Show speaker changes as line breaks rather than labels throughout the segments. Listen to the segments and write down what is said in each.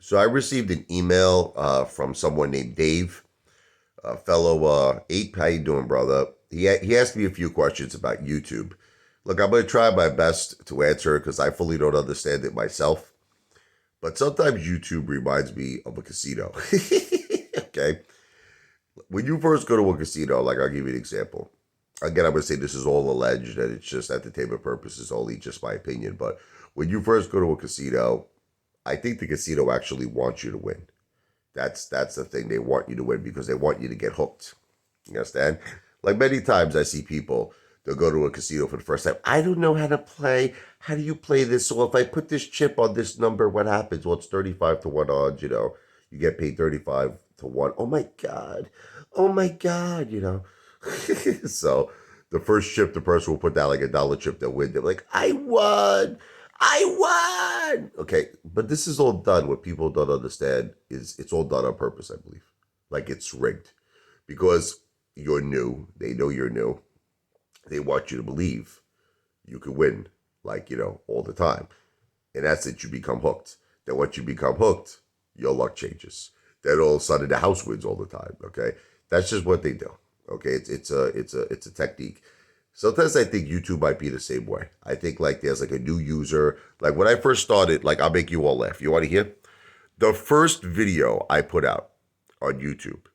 So I received an email from someone named Dave, a fellow ape. How you doing, brother? He asked me a few questions about YouTube. Look, I'm going to try my best to answer because I fully don't understand it myself. But sometimes YouTube reminds me of a casino. Okay, when you first go to a casino, like I'll give you an example. Again, I'm going to say this is all alleged and it's just entertainment purposes only, just my opinion. But when you first go to a casino, I think the casino actually wants you to win. That's the thing. They want you to win because they want you to get hooked. You understand? Like many times I see people, they'll go to a casino for the first time. I don't know how to play. How do you play this? So if I put this chip on this number, what happens? Well, it's 35 to 1 odds, You get paid 35 to 1. Oh my God. Oh my God. So the first chip, the person will put down like $1 chip, they'll win. They're like, I won. I won. Okay, but this is all done. What people don't understand is it's all done on purpose, I believe. Like it's rigged because you're new. They know you're new. They want you to believe you can win, like, all the time. And that's it. You become hooked. Then once you become hooked, your luck changes. Then all of a sudden the house wins all the time. Okay, that's just what they do. Okay, it's a technique. Sometimes I think YouTube might be the same way. I think like there's like a new user. Like when I first started, like I'll make you all laugh. You want to hear? The first video I put out on YouTube,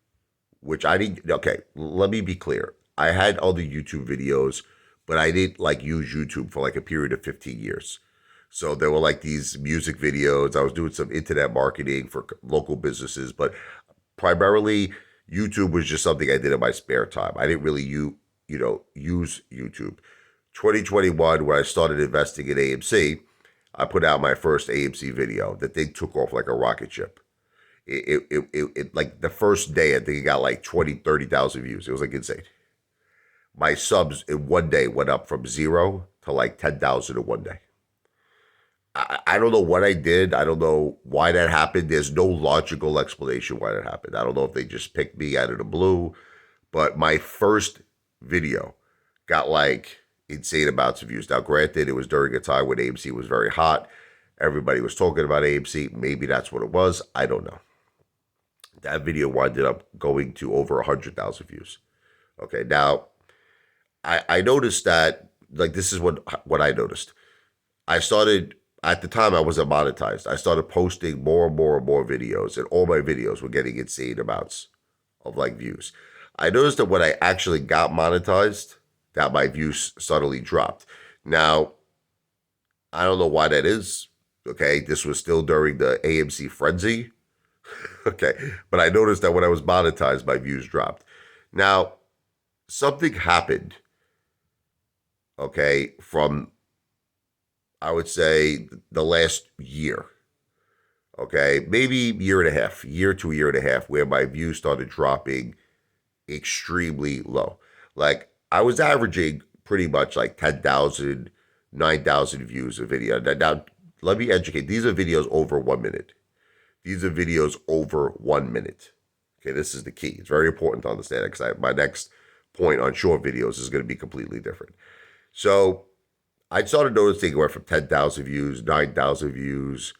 which I didn't, okay, let me be clear. I had other YouTube videos, but I didn't like use YouTube for like a period of 15 years. So there were like these music videos. I was doing some internet marketing for local businesses, but primarily YouTube was just something I did in my spare time. I didn't really use YouTube. 2021, when I started investing in AMC, I put out my first AMC video. The thing took off like a rocket ship. It like the first day, I think it got like 20, 30,000 views. It was like insane. My subs in one day went up from 0 to like 10,000 in one day. I don't know what I did. I don't know why that happened. There's no logical explanation why that happened. I don't know if they just picked me out of the blue, but my first video got like insane amounts of views. Now, granted, it was during a time when AMC was very hot. Everybody was talking about AMC. Maybe that's what it was. I don't know. That video winded up going to over 100,000 views. Okay, now I noticed that, like, this is what I noticed. I started, at the time I wasn't monetized. I started posting more and more and more videos, and all my videos were getting insane amounts of like views. I noticed that when I actually got monetized, that my views suddenly dropped. Now, I don't know why that is. Okay, this was still during the AMC frenzy. Okay, but I noticed that when I was monetized, my views dropped. Now, something happened, okay, from, I would say, the last year. Okay, maybe year and a half, year to a year and a half, where my views started dropping extremely low. Like I was averaging pretty much like 10,000, 9,000 views a video. Now, let me educate. These are videos over 1 minute. These are videos over 1 minute. Okay, this is the key. It's very important to understand it because my next point on short videos is going to be completely different. So I started noticing it went from 10,000 views, 9,000 views,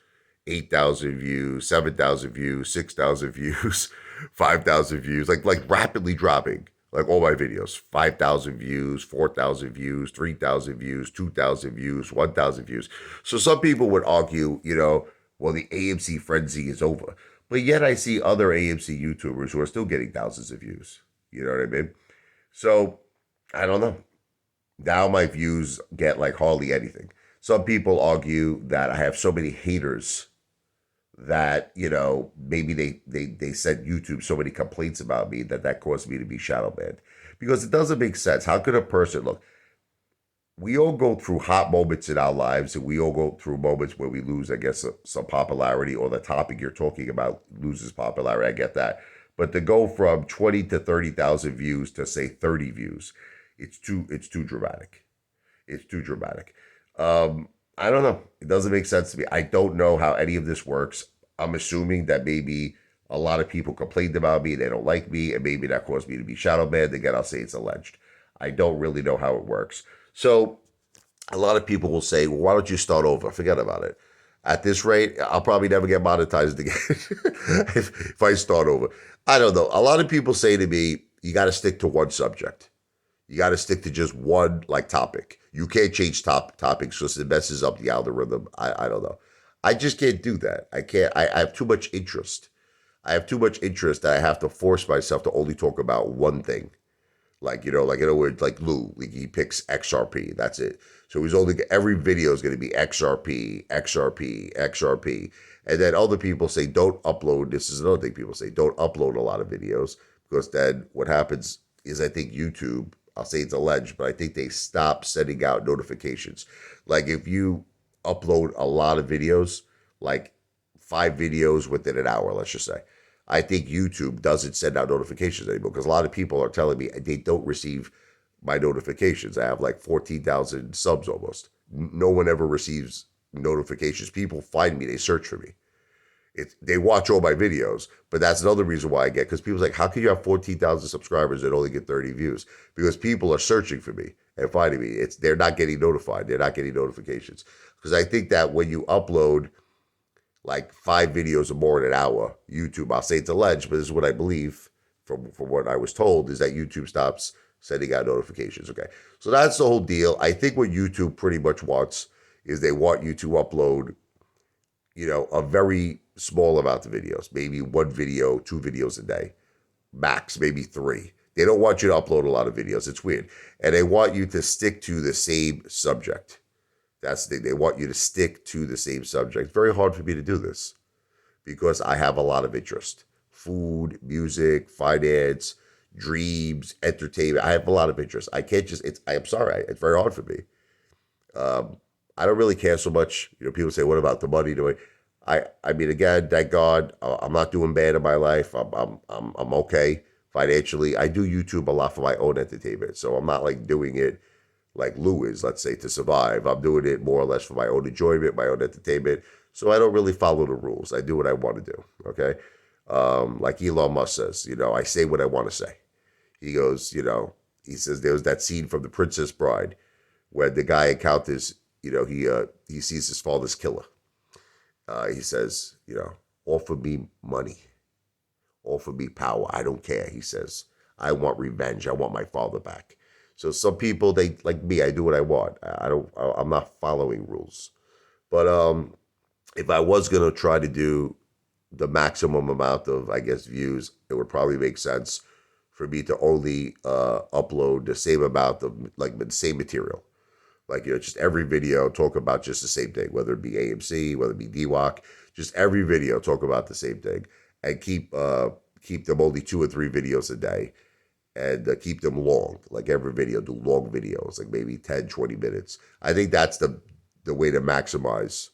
8,000 views, 7,000 views, 6,000 views, 5,000 views, like rapidly dropping, like all my videos, 5,000 views, 4,000 views, 3,000 views, 2,000 views, 1,000 views. So some people would argue, well, the AMC frenzy is over. But yet I see other AMC YouTubers who are still getting thousands of views. You know what I mean? So I don't know. Now my views get like hardly anything. Some people argue that I have so many haters that, maybe they sent YouTube so many complaints about me that caused me to be shadow banned. Because it doesn't make sense. How could a person, look, we all go through hot moments in our lives, and we all go through moments where we lose, I guess, some popularity, or the topic you're talking about loses popularity. I get that. But to go from 20 to 30,000 views to say 30 views, it's too dramatic. It's too dramatic. I don't know. It doesn't make sense to me. I don't know how any of this works. I'm assuming that maybe a lot of people complained about me, they don't like me, and maybe that caused me to be shadow banned. Again, I'll say it's alleged. I don't really know how it works. So a lot of people will say, well, why don't you start over? Forget about it. At this rate, I'll probably never get monetized again if I start over. I don't know. A lot of people say to me, you got to stick to one subject. You got to stick to just one like topic. You can't change topics because it messes up the algorithm. I don't know. I just can't do that. I can't. I have too much interest. I have too much interest that I have to force myself to only talk about one thing. Like in other words, like Lou, like he picks XRP. That's it. So he's only every video is going to be XRP, XRP, XRP, and then other people say don't upload. This is another thing people say: don't upload a lot of videos because then what happens is I think YouTube. I'll say it's alleged, but I think they stop sending out notifications. Like if you upload a lot of videos, like 5 videos within an hour, let's just say. I think YouTube doesn't send out notifications anymore because a lot of people are telling me they don't receive my notifications. I have like 14,000 subs almost. No one ever receives notifications. People find me, they search for me. They watch all my videos, but that's another reason why I get, because people's like, how can you have 14,000 subscribers and only get 30 views? Because people are searching for me and finding me. They're not getting notified. They're not getting notifications. Because I think that when you upload like 5 videos or more in an hour, YouTube, I'll say it's alleged, but this is what I believe from what I was told, is that YouTube stops sending out notifications. Okay. So that's the whole deal. I think what YouTube pretty much wants is they want you to upload, a very small amount of videos, maybe 1 video, 2 videos a day, max, maybe 3. They don't want you to upload a lot of videos. It's weird. And they want you to stick to the same subject. That's the thing. They want you to stick to the same subject. It's very hard for me to do this because I have a lot of interest. Food, music, finance, dreams, entertainment. I have a lot of interest. I can't just, I'm sorry. It's very hard for me. I don't really care so much. People say, what about the money? I mean, again, thank God, I'm not doing bad in my life. I'm okay financially. I do YouTube a lot for my own entertainment. So I'm not like doing it like Lou is, let's say, to survive. I'm doing it more or less for my own enjoyment, my own entertainment. So I don't really follow the rules. I do what I want to do. Okay. Like Elon Musk says, I say what I want to say. He goes, he says there was that scene from The Princess Bride where the guy encounters, he sees his father's killer. He says, offer me money, offer me power. I don't care. He says, I want revenge. I want my father back. So some people, they like me. I do what I want. I'm not following rules. But if I was gonna try to do the maximum amount of, I guess, views, it would probably make sense for me to only upload the same amount of like the same material. Like, just every video talk about just the same thing, whether it be AMC, whether it be DWAC, just every video talk about the same thing, and keep them only 2 or 3 videos a day, and keep them long. Like every video, do long videos, like maybe 10, 20 minutes. I think that's the way to maximize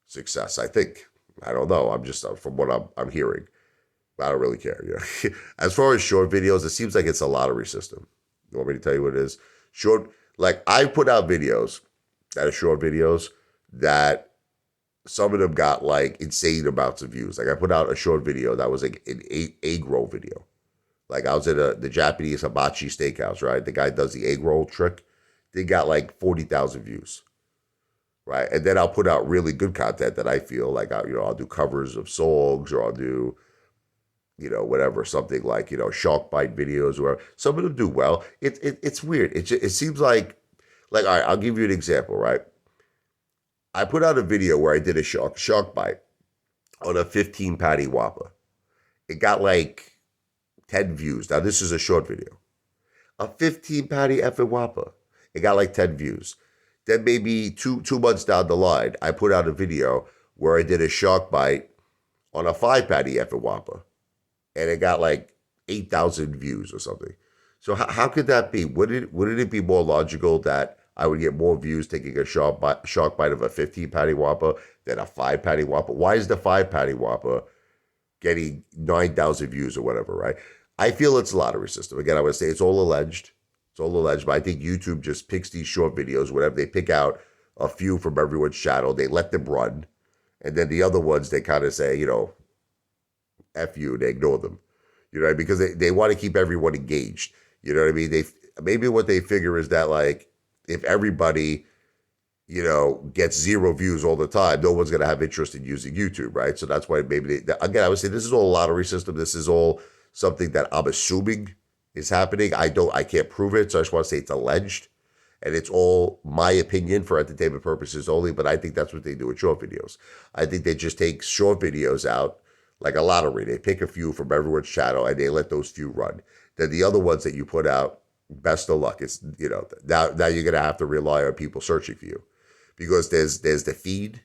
success. I think. I don't know. I'm just from what I'm hearing. I don't really care. As far as short videos, it seems like it's a lottery system. You want me to tell you what it is? Like I put out videos that are short videos that some of them got like insane amounts of views. Like I put out a short video that was like an egg roll video. Like I was at the Japanese hibachi steakhouse, right? The guy does the egg roll trick. They got like 40,000 views, right? And then I'll put out really good content that I feel like I'll do covers of songs, or I'll do whatever, something like, shark bite videos, or some of them do well. It's weird. It seems like, all right, I'll give you an example, right? I put out a video where I did a shark bite on a 15 patty Whopper. It got like 10 views. Now, this is a short video. A 15 patty effing Whopper. It got like 10 views. Then maybe two months down the line, I put out a video where I did a shark bite on a 5 patty effing Whopper. And it got like 8,000 views or something. So how could that be? Wouldn't it be more logical that I would get more views taking a shark bite of a 15 patty Whopper than a 5 patty Whopper? Why is the 5 patty Whopper getting 9,000 views or whatever, right? I feel it's a lottery system. Again, I would say it's all alleged. It's all alleged, but I think YouTube just picks these short videos, whatever. They pick out a few from everyone's channel. They let them run. And then the other ones, they kind of say, F you, and they ignore them. Because they want to keep everyone engaged. You know what I mean? Maybe what they figure is that, like, if everybody, gets 0 views all the time, no one's going to have interest in using YouTube, right? So that's why maybe again, I would say this is all a lottery system. This is all something that I'm assuming is happening. I can't prove it, so I just want to say it's alleged, and it's all my opinion for entertainment purposes only. But I think that's what they do with short videos. I think they just take short videos out like a lottery. They pick a few from everyone's channel and they let those few run. Then the other ones that you put out, best of luck. It's now you're gonna have to rely on people searching for you, because there's the feed,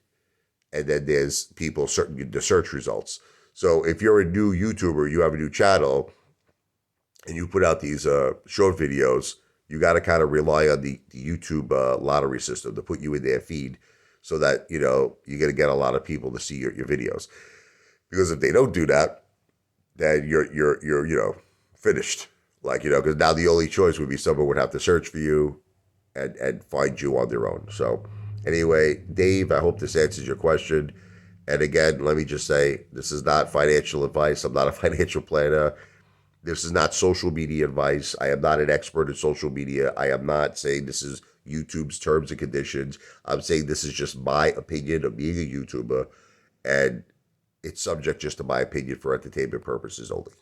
and then there's people certain the search results. So if you're a new YouTuber, you have a new channel, and you put out these short videos, you got to kind of rely on the YouTube lottery system to put you in their feed, so that you're gonna get a lot of people to see your videos. Because if they don't do that, then you're finished. Like, because now the only choice would be someone would have to search for you and find you on their own. So anyway, Dave, I hope this answers your question. And again, let me just say, this is not financial advice. I'm not a financial planner. This is not social media advice. I am not an expert in social media. I am not saying this is YouTube's terms and conditions. I'm saying this is just my opinion of being a YouTuber, and it's subject just to my opinion for entertainment purposes only.